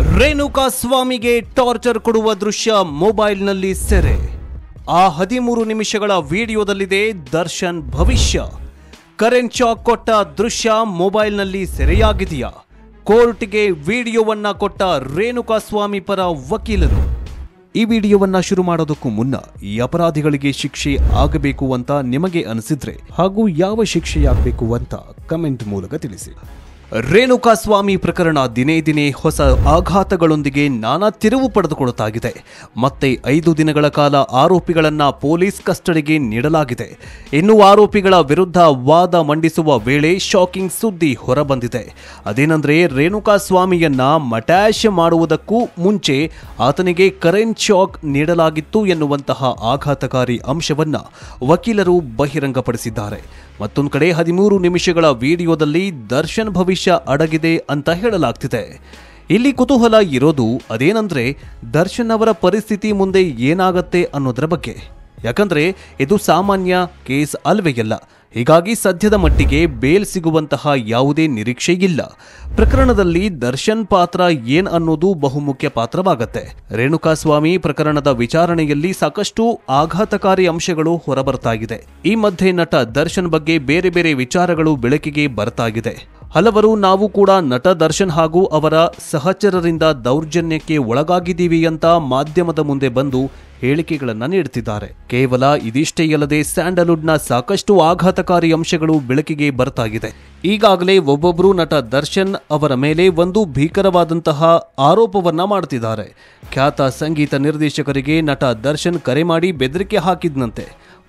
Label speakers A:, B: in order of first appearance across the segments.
A: ರೇಣುಕಾ ಸ್ವಾಮಿಗೆ ಟಾರ್ಚರ್ ಕೊಡುವ ದೃಶ್ಯ ಮೊಬೈಲ್ನಲ್ಲಿ ಸೆರೆ. ಆ 13 ನಿಮಿಷಗಳ ವಿಡಿಯೋದಲ್ಲಿದೆ ದರ್ಶನ್ ಭವಿಷ್ಯ. ಕರೆಂಟ್ ಶಾಕ್ ಕೊಟ್ಟ ದೃಶ್ಯ ಮೊಬೈಲ್ನಲ್ಲಿ ಸೆರೆಯಾಗಿದೆಯಾ? ಕೋರ್ಟ್ಗೆ ವಿಡಿಯೋವನ್ನ ಕೊಟ್ಟ ರೇಣುಕಾ ಸ್ವಾಮಿ ಪರ ವಕೀಲರು. ಈ ವಿಡಿಯೋವನ್ನ ಶುರು ಮಾಡೋದಕ್ಕೂ ಮುನ್ನ ಈ ಅಪರಾಧಿಗಳಿಗೆ ಶಿಕ್ಷೆ ಆಗಬೇಕು ಅಂತ ನಿಮಗೆ ಅನಿಸಿದ್ರೆ ಹಾಗೂ ಯಾವ ಶಿಕ್ಷೆಯಾಗಬೇಕು ಅಂತ ಕಮೆಂಟ್ ಮೂಲಕ ತಿಳಿಸಿ. ರೇಣುಕಾ ಸ್ವಾಮಿ ಪ್ರಕರಣ ದಿನೇ ದಿನೇ ಹೊಸ ಆಘಾತಗಳೊಂದಿಗೆ ನಾನಾ ತಿರುವು ಪಡೆದುಕೊಳ್ಳುತ್ತಾಗಿದೆ. ಮತ್ತೆ 5 ದಿನಗಳ ಕಾಲ ಆರೋಪಿಗಳನ್ನ ಪೊಲೀಸ್ ಕಸ್ಟಡಿಗೆ ನೀಡಲಾಗಿದೆ. ಇನ್ನು ಆರೋಪಿಗಳ ವಿರುದ್ಧ ವಾದ ಮಂಡಿಸುವ ವೇಳೆ ಶಾಕಿಂಗ್ ಸುದ್ದಿ ಹೊರಬಂದಿದೆ. ಅದೇನೆಂದ್ರೆ ರೇಣುಕಾ ಸ್ವಾಮಿಯನ್ನ ಮಟ್ಯಾಶ್ ಮಾಡುವುದಕ್ಕೂ ಮುಂಚೆ ಆತನಿಗೆ ಕರೆಂಟ್ ಶಾಕ್ ನೀಡಲಾಗಿತ್ತು ಎನ್ನುವಂತಹ ಆಘಾತಕಾರಿ ಅಂಶವನ್ನ ವಕೀಲರು ಬಹಿರಂಗಪಡಿಸಿದ್ದಾರೆ. ಮತ್ತೊಂದು ಕಡೆ 13 ನಿಮಿಷಗಳ ವಿಡಿಯೋದಲ್ಲಿ ದರ್ಶನ್ ಭವಿಷ್ಯ ಅಡಗಿದೆ ಅಂತ ಹೇಳಲಾಗ್ತಿದೆ. ಇಲ್ಲಿ ಕುತೂಹಲ ಇರೋದು ಅದೇನಂದ್ರೆ ದರ್ಶನ್ ಅವರ ಪರಿಸ್ಥಿತಿ ಮುಂದೆ ಏನಾಗತ್ತೆ ಅನ್ನೋದರ ಬಗ್ಗೆ. ಯಾಕಂದ್ರೆ ಇದು ಸಾಮಾನ್ಯ ಕೇಸ್ ಅಲ್ವೇ ಅಲ್ಲ. ಹೀಗಾಗಿ ಸದ್ಯದ ಮಟ್ಟಿಗೆ ಬೇಲ್ ಸಿಗುವಂತಹ ಯಾವುದೇ ನಿರೀಕ್ಷೆ ಇಲ್ಲ. ಪ್ರಕರಣದಲ್ಲಿ ದರ್ಶನ್ ಪಾತ್ರ ಏನ್ ಅನ್ನೋದು ಬಹುಮುಖ್ಯ ಪಾತ್ರವಾಗತ್ತೆ. ರೇಣುಕಾ ಸ್ವಾಮಿ ಪ್ರಕರಣದ ವಿಚಾರಣೆಯಲ್ಲಿ ಸಾಕಷ್ಟು ಆಘಾತಕಾರಿ ಅಂಶಗಳು ಹೊರಬರ್ತಾಗಿದೆ. ಈ ಮಧ್ಯೆ ನಟ ದರ್ಶನ್ ಬಗ್ಗೆ ಬೇರೆ ಬೇರೆ ವಿಚಾರಗಳು ಬೆಳಕಿಗೆ ಬರ್ತಾಗಿದೆ. ಹಲವರು ನಾವು ಕೂಡ ನಟ ದರ್ಶನ್ ಹಾಗೂ ಅವರ ಸಹಚರರಿಂದ ದೌರ್ಜನ್ಯಕ್ಕೆ ಒಳಗಾಗಿದ್ದೀವಿ ಅಂತ ಮಾಧ್ಯಮದ ಮುಂದೆ ಬಂದು ಹೇಳಿಕೆಗಳನ್ನು ನೀಡುತ್ತಿದ್ದಾರೆ. ಕೇವಲ ಇದಿಷ್ಟೇ ಅಲ್ಲದೆ ಸ್ಯಾಂಡಲ್ವುಡ್ನ ಸಾಕಷ್ಟು ಆಘಾತಕಾರಿ ಅಂಶಗಳು ಬೆಳಕಿಗೆ ಬರ್ತಾಗಿದೆ. ಈಗಾಗಲೇ ಒಬ್ಬೊಬ್ಬರು ನಟ ದರ್ಶನ್ ಅವರ ಮೇಲೆ ಒಂದು ಭೀಕರವಾದಂತಹ ಆರೋಪವನ್ನ ಮಾಡುತ್ತಿದ್ದಾರೆ. ಖ್ಯಾತ ಸಂಗೀತ ನಿರ್ದೇಶಕರಿಗೆ ನಟ ದರ್ಶನ್ ಕರೆ ಮಾಡಿ ಬೆದರಿಕೆ ಹಾಕಿದ್ನಂತೆ,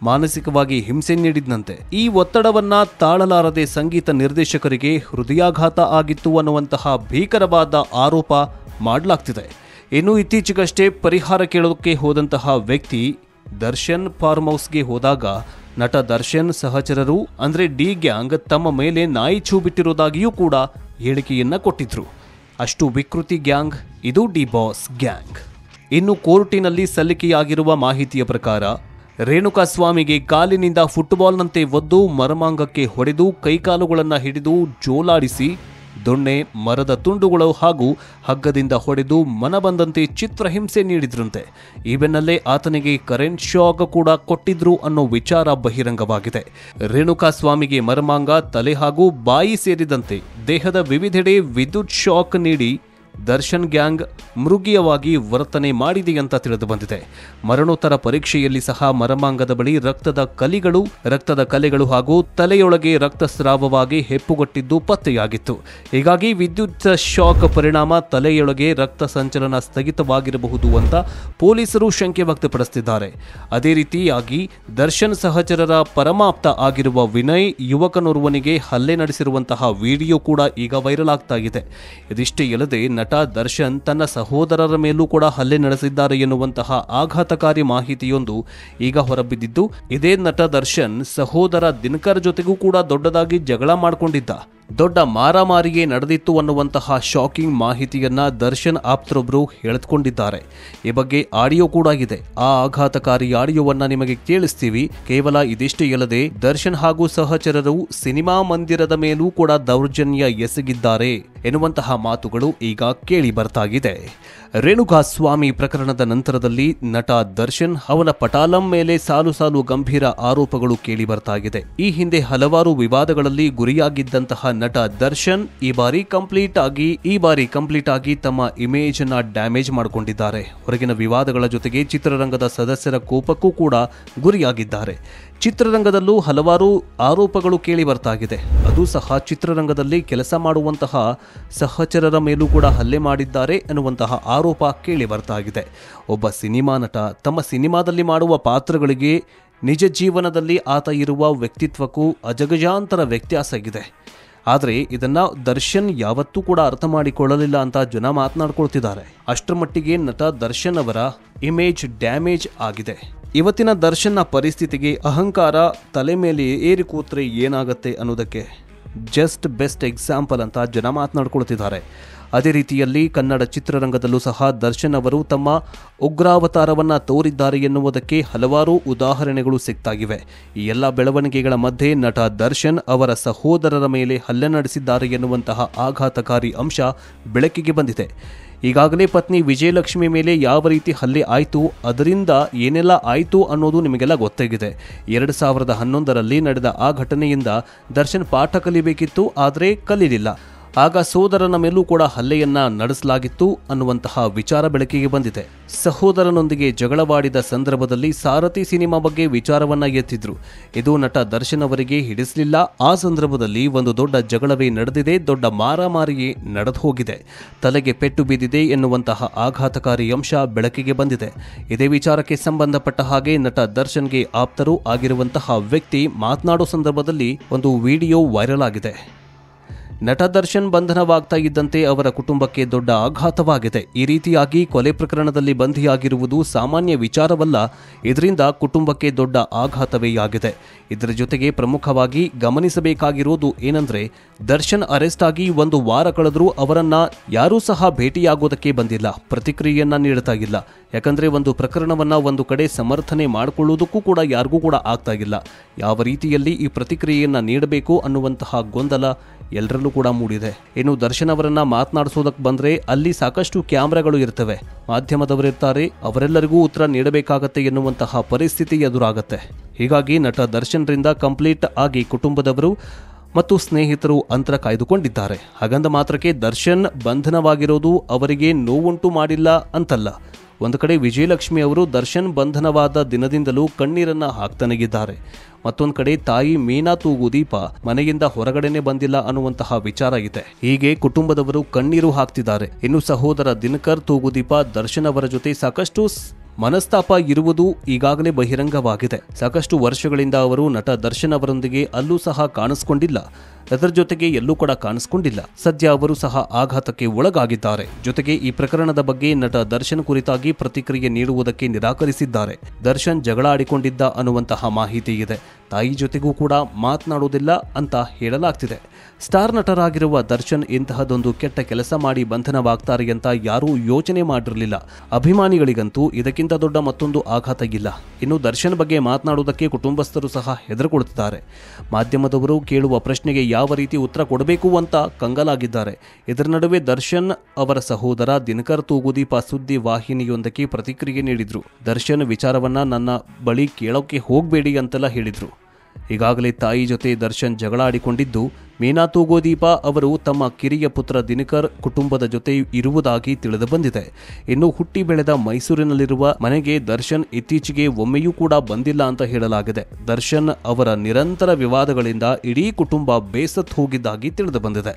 A: ಮಾನಸಿಕವಾಗಿ ಹಿಂಸೆ ನೀಡಿದ್ನಂತೆ. ಈ ಒತ್ತಡವನ್ನ ತಾಳಲಾರದೆ ಸಂಗೀತ ನಿರ್ದೇಶಕರಿಗೆ ಹೃದಯಾಘಾತ ಆಗಿತ್ತು ಅನ್ನುವಂತಹ ಭೀಕರವಾದ ಆರೋಪ ಮಾಡಲಾಗ್ತಿದೆ. ಇನ್ನು ಇತ್ತೀಚೆಗಷ್ಟೇ ಪರಿಹಾರ ಕೇಳೋಕೆ ಹೋದಂತಹ ವ್ಯಕ್ತಿ ದರ್ಶನ್ ಫಾರ್ಮ್ ಹೌಸ್ಗೆ ಹೋದಾಗ ನಟ ದರ್ಶನ್ ಸಹಚರರು ಅಂದ್ರೆ ಡಿ ಗ್ಯಾಂಗ್ ತಮ್ಮ ಮೇಲೆ ನಾಯಿ ಛೂ ಬಿಟ್ಟಿರೋದಾಗಿಯೂ ಕೂಡ ಹೇಳಿಕೆಯನ್ನ ಕೊಟ್ಟಿದ್ರು. ಅಷ್ಟು ವಿಕೃತಿ ಗ್ಯಾಂಗ್ ಇದು ಡಿ ಬಾಸ್ ಗ್ಯಾಂಗ್. ಇನ್ನು ಕೋರ್ಟಿನಲ್ಲಿ ಸಲ್ಲಿಕೆಯಾಗಿರುವ ಮಾಹಿತಿಯ ಪ್ರಕಾರ ರೇಣುಕಾ ಸ್ವಾಮಿಗೆ ಕಾಲಿನಿಂದ ಫುಟ್ಬಾಲ್ನಂತೆ ಒದ್ದು ಮರ್ಮಾಂಗಕ್ಕೆ ಹೊಡೆದು ಕೈಕಾಲುಗಳನ್ನು ಹಿಡಿದು ಜೋಲಾಡಿಸಿ ದೊಣ್ಣೆ, ಮರದ ತುಂಡುಗಳು ಹಾಗೂ ಹಗ್ಗದಿಂದ ಹೊಡೆದು ಮನಬಂದಂತೆ ಚಿತ್ರಹಿಂಸೆ ನೀಡಿದ್ರಂತೆ. ಈ ಬೆನ್ನಲ್ಲೇ ಆತನಿಗೆ ಕರೆಂಟ್ ಶಾಕ್ ಕೂಡ ಕೊಟ್ಟಿದ್ರು ಅನ್ನೋ ವಿಚಾರ ಬಹಿರಂಗವಾಗಿದೆ. ರೇಣುಕಾ ಸ್ವಾಮಿಗೆ ಮರ್ಮಾಂಗ, ತಲೆ ಹಾಗೂ ಬಾಯಿ ಸೇರಿದಂತೆ ದೇಹದ ವಿವಿಧೆಡೆ ವಿದ್ಯುತ್ ಶಾಕ್ ನೀಡಿ ದರ್ಶನ್ ಗ್ಯಾಂಗ್ ಮೃಗೀಯವಾಗಿ ವರ್ತನೆ ಮಾಡಿದೆ ಅಂತ ತಿಳಿದು ಬಂದಿದೆ. ಮರಣೋತ್ತರ ಪರೀಕ್ಷೆಯಲ್ಲಿ ಸಹ ಮರ್ಮಾಂಗದ ಬಳಿ ರಕ್ತದ ಕಲೆಗಳು ಹಾಗೂ ತಲೆಯೊಳಗೆ ರಕ್ತಸ್ರಾವವಾಗಿ ಹೆಪ್ಪುಗಟ್ಟಿದ್ದು ಪತ್ತೆಯಾಗಿತ್ತು. ಹೀಗಾಗಿ ವಿದ್ಯುತ್ ಶಾಕ್ ಪರಿಣಾಮ ತಲೆಯೊಳಗೆ ರಕ್ತ ಸಂಚಲನ ಸ್ಥಗಿತವಾಗಿರಬಹುದು ಅಂತ ಪೊಲೀಸರು ಶಂಕೆ ವ್ಯಕ್ತಪಡಿಸುತ್ತಿದ್ದಾರೆ. ಅದೇ ರೀತಿಯಾಗಿ ದರ್ಶನ್ ಸಹಚರರ ಪರಮಾಪ್ತ ಆಗಿರುವ ವಿನಯ್ ಯುವಕನೋರ್ವನಿಗೆ ಹಲ್ಲೆ ನಡೆಸಿರುವಂತಹ ವಿಡಿಯೋ ಕೂಡ ಈಗ ವೈರಲ್ ಆಗ್ತಾ ಇದೆ. ಇದಿಷ್ಟೇ ಅಲ್ಲದೆ ನಟ ದರ್ಶನ್ ತನ್ನ ಸಹೋದರರ ಮೇಲೂ ಕೂಡ ಹಲ್ಲೆ ನಡೆಸಿದ್ದಾರೆ ಎನ್ನುವಂತಹ ಆಘಾತಕಾರಿ ಮಾಹಿತಿಯೊಂದು ಈಗ ಹೊರಬಿದ್ದಿದ್ದು, ಇದೇ ನಟ ದರ್ಶನ್ ಸಹೋದರ ದಿನಕರ್ ಜೊತೆಗೂ ಕೂಡ ದೊಡ್ಡದಾಗಿ ಜಗಳ ಮಾಡಿಕೊಂಡಿದ್ದ. ದೊಡ್ಡ ಮಾರಾಮಾರಿಯೇ ನಡೆದಿತ್ತು ಅನ್ನುವಂತಹ ಶಾಕಿಂಗ್ ಮಾಹಿತಿಯನ್ನ ದರ್ಶನ್ ಆಪ್ತರೊಬ್ಬರು ಹೇಳಿಕೊಂಡಿದ್ದಾರೆ. ಈ ಬಗ್ಗೆ ಆಡಿಯೋ ಕೂಡ ಇದೆ. ಆ ಆಘಾತಕಾರಿ ಆಡಿಯೋವನ್ನ ನಿಮಗೆ ಕೇಳಿಸ್ತೀವಿ. ಕೇವಲ ಇದಿಷ್ಟೇ ಅಲ್ಲದೆ ದರ್ಶನ್ ಹಾಗೂ ಸಹಚರರು ಸಿನಿಮಾ ಮಂದಿರದ ಮೇಲೂ ಕೂಡ ದೌರ್ಜನ್ಯ ಎಸಗಿದ್ದಾರೆ ಎನ್ನುವಂತಹ ಮಾತುಗಳು ಈಗ ಕೇಳಿ ಬರ್ತಾಗಿದೆ. ರೇಣುಕಾ ಸ್ವಾಮಿ ಪ್ರಕರಣದ ನಂತರದಲ್ಲಿ ನಟ ದರ್ಶನ್ ಅವನ ಪಟಾಲಂ ಮೇಲೆ ಸಾಲು ಗಂಭೀರ ಆರೋಪಗಳು ಕೇಳಿ ಬರ್ತಾಗಿದೆ. ಈ ಹಿಂದೆ ಹಲವಾರು ವಿವಾದಗಳಲ್ಲಿ ಗುರಿಯಾಗಿದ್ದಂತಹ ನಟ ದರ್ಶನ್ ಈ ಬಾರಿ ಕಂಪ್ಲೀಟ್ ಆಗಿ ತಮ್ಮ ಇಮೇಜ್ ಅನ್ನ ಡ್ಯಾಮೇಜ್ ಮಾಡಿಕೊಂಡಿದ್ದಾರೆ. ಹೊರಗಿನ ವಿವಾದಗಳ ಜೊತೆಗೆ ಚಿತ್ರರಂಗದ ಸದಸ್ಯರ ಕೋಪಕ್ಕೂ ಕೂಡ ಗುರಿಯಾಗಿದ್ದಾರೆ. ಚಿತ್ರರಂಗದಲ್ಲೂ ಹಲವಾರು ಆರೋಪಗಳು ಕೇಳಿ ಬರ್ತಾಗಿದೆ. ಅದು ಸಹ ಚಿತ್ರರಂಗದಲ್ಲಿ ಕೆಲಸ ಮಾಡುವಂತಹ ಸಹಚರರ ಮೇಲೂ ಕೂಡ ಹಲ್ಲೆ ಮಾಡಿದ್ದಾರೆ ಎನ್ನುವಂತಹ ಆರೋಪ ಕೇಳಿ ಬರ್ತಾಗಿದೆ. ಒಬ್ಬ ಸಿನಿಮಾ ನಟ ತಮ್ಮ ಸಿನಿಮಾದಲ್ಲಿ ಮಾಡುವ ಪಾತ್ರಗಳಿಗೆ ನಿಜ ಜೀವನದಲ್ಲಿ ಆತ ಇರುವ ವ್ಯಕ್ತಿತ್ವಕ್ಕೂ ಅಜಗಜಾಂತರ ವ್ಯತ್ಯಾಸ ಇದೆ. ಆದರೆ ಇದನ್ನ ದರ್ಶನ್ ಯಾವತ್ತೂ ಕೂಡ ಅರ್ಥ ಮಾಡಿಕೊಳ್ಳಲಿಲ್ಲ ಅಂತ ಜನ ಮಾತನಾಡ್ಕೊಳ್ತಿದ್ದಾರೆ. ಅಷ್ಟರ ಮಟ್ಟಿಗೆ ನಟ ದರ್ಶನ್ ಅವರ ಇಮೇಜ್ ಡ್ಯಾಮೇಜ್ ಆಗಿದೆ. ಇವತ್ತಿನ ದರ್ಶನ್ನ ಪರಿಸ್ಥಿತಿಗೆ ಅಹಂಕಾರ ತಲೆ ಮೇಲೆ ಏರಿ ಕೂತ್ರೆ ಏನಾಗುತ್ತೆ ಅನ್ನೋದಕ್ಕೆ ಜಸ್ಟ್ ಬೆಸ್ಟ್ ಎಕ್ಸಾಂಪಲ್ ಅಂತ ಜನ ಮಾತನಾಡ್ಕೊಳ್ತಿದ್ದಾರೆ. ಅದೇ ರೀತಿಯಲ್ಲಿ ಕನ್ನಡ ಚಿತ್ರರಂಗದಲ್ಲೂ ಸಹ ದರ್ಶನ್ ಅವರು ತಮ್ಮ ಉಗ್ರಾವತಾರವನ್ನ ತೋರಿದ್ದಾರೆ ಎನ್ನುವುದಕ್ಕೆ ಹಲವಾರು ಉದಾಹರಣೆಗಳು ಸಿಗ್ತಾಗಿವೆ. ಈ ಎಲ್ಲ ಬೆಳವಣಿಗೆಗಳ ಮಧ್ಯೆ ನಟ ದರ್ಶನ್ ಅವರ ಸಹೋದರರ ಮೇಲೆ ಹಲ್ಲೆ ನಡೆಸಿದ್ದಾರೆ ಎನ್ನುವಂತಹ ಆಘಾತಕಾರಿ ಅಂಶ ಬೆಳಕಿಗೆ ಬಂದಿದೆ. ಈಗಾಗಲೇ ಪತ್ನಿ ವಿಜಯಲಕ್ಷ್ಮಿ ಮೇಲೆ ಯಾವ ರೀತಿ ಹಲ್ಲೆ ಆಯಿತು, ಅದರಿಂದ ಏನೆಲ್ಲ ಆಯಿತು ಅನ್ನೋದು ನಿಮಗೆಲ್ಲ ಗೊತ್ತಾಗಿದೆ. 2011ರಲ್ಲಿ ನಡೆದ ಆ ಘಟನೆಯಿಂದ ದರ್ಶನ್ ಪಾಠ ಕಲಿಬೇಕಿತ್ತು, ಆದರೆ ಕಲೀಲಿಲ್ಲ. ಆಗ ಸೋದರನ ಮೇಲೂ ಕೂಡ ಹಲ್ಲೆಯನ್ನ ನಡೆಸಲಾಗಿತ್ತು ಅನ್ನುವಂತಹ ವಿಚಾರ ಬೆಳಕಿಗೆ ಬಂದಿದೆ. ಸಹೋದರನೊಂದಿಗೆ ಜಗಳವಾಡಿದ ಸಂದರ್ಭದಲ್ಲಿ ಸಾರಥಿ ಸಿನಿಮಾ ಬಗ್ಗೆ ವಿಚಾರವನ್ನ ಎತ್ತಿದ್ರು. ಇದು ನಟ ದರ್ಶನ್ ಅವರಿಗೆ ಹಿಡಿಸಲಿಲ್ಲ. ಆ ಸಂದರ್ಭದಲ್ಲಿ ಒಂದು ದೊಡ್ಡ ಜಗಳವೇ ನಡೆದಿದೆ, ದೊಡ್ಡ ಮಾರಾಮಾರಿಯೇ ನಡೆದು ಹೋಗಿದೆ, ತಲೆಗೆ ಪೆಟ್ಟು ಬಿದ್ದಿದೆ ಎನ್ನುವಂತಹ ಆಘಾತಕಾರಿ ಅಂಶ ಬೆಳಕಿಗೆ ಬಂದಿದೆ. ಇದೇ ವಿಚಾರಕ್ಕೆ ಸಂಬಂಧಪಟ್ಟ ಹಾಗೆ ನಟ ದರ್ಶನ್ಗೆ ಆಪ್ತರು ಆಗಿರುವಂತಹ ವ್ಯಕ್ತಿ ಮಾತನಾಡೋ ಸಂದರ್ಭದಲ್ಲಿ ಒಂದು ವಿಡಿಯೋ ವೈರಲ್ ಆಗಿದೆ. ನಟ ದರ್ಶನ್ ಬಂಧನವಾಗ್ತಾ ಇದ್ದಂತೆ ಅವರ ಕುಟುಂಬಕ್ಕೆ ದೊಡ್ಡ ಆಘಾತವಾಗಿದೆ. ಈ ರೀತಿಯಾಗಿ ಕೊಲೆ ಪ್ರಕರಣದಲ್ಲಿ ಬಂಧಿಯಾಗಿರುವುದು ಸಾಮಾನ್ಯ ವಿಚಾರವಲ್ಲ. ಇದರಿಂದ ಕುಟುಂಬಕ್ಕೆ ದೊಡ್ಡ ಆಘಾತವೇ ಆಗಿದೆ. ಇದರ ಜೊತೆಗೆ ಪ್ರಮುಖವಾಗಿ ಗಮನಿಸಬೇಕಾಗಿರೋದು ಏನಂದ್ರೆ, ದರ್ಶನ್ ಅರೆಸ್ಟ್ ಆಗಿ 1 ವಾರ ಕಳೆದರೂ ಅವರನ್ನ ಯಾರೂ ಸಹ ಭೇಟಿಯಾಗೋದಕ್ಕೆ ಬಂದಿಲ್ಲ, ಪ್ರತಿಕ್ರಿಯೆಯನ್ನ ನೀಡ್ತಾ ಇಲ್ಲ. ಯಾಕಂದ್ರೆ ಒಂದು ಪ್ರಕರಣವನ್ನ ಒಂದು ಕಡೆ ಸಮರ್ಥನೆ ಮಾಡಿಕೊಳ್ಳುವುದಕ್ಕೂ ಕೂಡ ಯಾರಿಗೂ ಕೂಡ ಆಗ್ತಾ ಇಲ್ಲ. ಯಾವ ರೀತಿಯಲ್ಲಿ ಈ ಪ್ರತಿಕ್ರಿಯೆಯನ್ನ ನೀಡಬೇಕು ಅನ್ನುವಂತಹ ಗೊಂದಲ ಎಲ್ಲರಲ್ಲೂ ಕೂಡ ಮೂಡಿದೆ. ಇನ್ನು ದರ್ಶನ್ ಅವರನ್ನ ಮಾತನಾಡಿಸೋದಕ್ಕೆ ಬಂದ್ರೆ ಅಲ್ಲಿ ಸಾಕಷ್ಟು ಕ್ಯಾಮ್ರಾಗಳು ಇರ್ತವೆ, ಮಾಧ್ಯಮದವರಿರ್ತಾರೆ, ಅವರೆಲ್ಲರಿಗೂ ಉತ್ತರ ನೀಡಬೇಕಾಗತ್ತೆ ಎನ್ನುವಂತಹ ಪರಿಸ್ಥಿತಿ ಎದುರಾಗತ್ತೆ. ಹೀಗಾಗಿ ನಟ ದರ್ಶನ್ರಿಂದ ಕಂಪ್ಲೀಟ್ ಆಗಿ ಕುಟುಂಬದವರು ಮತ್ತು ಸ್ನೇಹಿತರು ಅಂತರ ಕಾಯ್ದುಕೊಂಡಿದ್ದಾರೆ. ಹಾಗಂದ ಮಾತ್ರಕ್ಕೆ ದರ್ಶನ್ ಬಂಧನವಾಗಿರೋದು ಅವರಿಗೆ ನೋವುಂಟು ಮಾಡಿಲ್ಲ ಅಂತಲ್ಲ. ಒಂದು ಕಡೆ ವಿಜಯಲಕ್ಷ್ಮಿ ಅವರು ದರ್ಶನ್ ಬಂಧನವಾದ ದಿನದಿಂದಲೂ ಕಣ್ಣೀರನ್ನ ಹಾಕ್ತಾನೆಗಿದ್ದಾರೆ. ಮತ್ತೊಂದು ಕಡೆ ತಾಯಿ ಮೀನಾ ತೂಗುದೀಪ ಮನೆಯಿಂದ ಹೊರಗಡೆನೆ ಬಂದಿಲ್ಲ ಅನ್ನುವಂತಹ ವಿಚಾರ ಇದೆ. ಹೀಗೆ ಕುಟುಂಬದವರು ಕಣ್ಣೀರು ಹಾಕ್ತಿದ್ದಾರೆ. ಇನ್ನು ಸಹೋದರ ದಿನಕರ್ ತೂಗುದೀಪ ದರ್ಶನ್ ಅವರ ಜೊತೆ ಸಾಕಷ್ಟು ಮನಸ್ತಾಪ ಇರುವುದು ಈಗಾಗಲೇ ಬಹಿರಂಗವಾಗಿದೆ. ಸಾಕಷ್ಟು ವರ್ಷಗಳಿಂದ ಅವರು ನಟ ದರ್ಶನ್ ಅವರೊಂದಿಗೆ ಅಲ್ಲೂ ಸಹ ಕಾಣಿಸ್ಕೊಂಡಿಲ್ಲ, ಅದರ ಜೊತೆಗೆ ಎಲ್ಲೂ ಕೂಡ ಕಾಣಿಸ್ಕೊಂಡಿಲ್ಲ. ಸದ್ಯ ಅವರು ಸಹ ಆಘಾತಕ್ಕೆ ಒಳಗಾಗಿದ್ದಾರೆ. ಜೊತೆಗೆ ಈ ಪ್ರಕರಣದ ಬಗ್ಗೆ ನಟ ದರ್ಶನ್ ಕುರಿತಾಗಿ ಪ್ರತಿಕ್ರಿಯೆ ನೀಡುವುದಕ್ಕೆ ನಿರಾಕರಿಸಿದ್ದಾರೆ. ದರ್ಶನ್ ಜಗಳ ಆಡಿಕೊಂಡಿದ್ದ ಅನ್ನುವಂತಹ ಮಾಹಿತಿ ಇದೆ. ತಾಯಿ ಜೊತೆಗೂ ಕೂಡ ಮಾತನಾಡುವುದಿಲ್ಲ ಅಂತ ಹೇಳಲಾಗ್ತಿದೆ. ಸ್ಟಾರ್ ನಟರಾಗಿರುವ ದರ್ಶನ್ ಇಂತಹದೊಂದು ಕೆಟ್ಟ ಕೆಲಸ ಮಾಡಿ ಬಂಧನವಾಗ್ತಾರೆ ಅಂತ ಯಾರೂ ಯೋಚನೆ ಮಾಡಿರಲಿಲ್ಲ. ಅಭಿಮಾನಿಗಳಿಗಂತೂ ಇದಕ್ಕಿಂತ ದೊಡ್ಡ ಮತ್ತೊಂದು ಆಘಾತ ಇಲ್ಲ. ಇನ್ನು ದರ್ಶನ್ ಬಗ್ಗೆ ಮಾತನಾಡುವುದಕ್ಕೆ ಕುಟುಂಬಸ್ಥರು ಸಹ ಹೆದರುಕೊಳ್ತಿದ್ದಾರೆ. ಮಾಧ್ಯಮದವರು ಕೇಳುವ ಪ್ರಶ್ನೆಗೆ ಯಾವ ರೀತಿ ಉತ್ತರ ಕೊಡಬೇಕು ಅಂತ ಕಂಗಾಲಾಗಿದ್ದಾರೆ. ಇದರ ನಡುವೆ ದರ್ಶನ್ ಅವರ ಸಹೋದರ ದಿನಕರ್ ತೂಗುದೀಪ ಸುದ್ದಿ ವಾಹಿನಿಯೊಂದಕ್ಕೆ ಪ್ರತಿಕ್ರಿಯೆ ನೀಡಿದ್ರು. ದರ್ಶನ್ ವಿಚಾರವನ್ನ ನನ್ನ ಬಳಿ ಕೇಳೋಕೆ ಹೋಗಬೇಡಿ ಅಂತೆಲ್ಲ ಹೇಳಿದ್ರು. ಈಗಾಗಲೇ ತಾಯಿ ಜೊತೆ ದರ್ಶನ್ ಜಗಳ ಆಡಿಕೊಂಡಿದ್ದು, ಮೀನಾ ತೂಗುದೀಪ ಅವರು ತಮ್ಮ ಕಿರಿಯ ಪುತ್ರ ದಿನಕರ್ ಕುಟುಂಬದ ಜೊತೆ ಇರುವುದಾಗಿ ತಿಳಿದು ಬಂದಿದೆ. ಇನ್ನು ಹುಟ್ಟಿ ಬೆಳೆದ ಮೈಸೂರಿನಲ್ಲಿರುವ ಮನೆಗೆ ದರ್ಶನ್ ಇತ್ತೀಚೆಗೆ ಒಮ್ಮೆಯೂ ಕೂಡ ಬಂದಿಲ್ಲ ಅಂತ ಹೇಳಲಾಗಿದೆ. ದರ್ಶನ್ ಅವರ ನಿರಂತರ ವಿವಾದಗಳಿಂದ ಇಡೀ ಕುಟುಂಬ ಬೇಸತ್ತು ಹೋಗಿದ್ದಾಗಿ ತಿಳಿದು ಬಂದಿದೆ.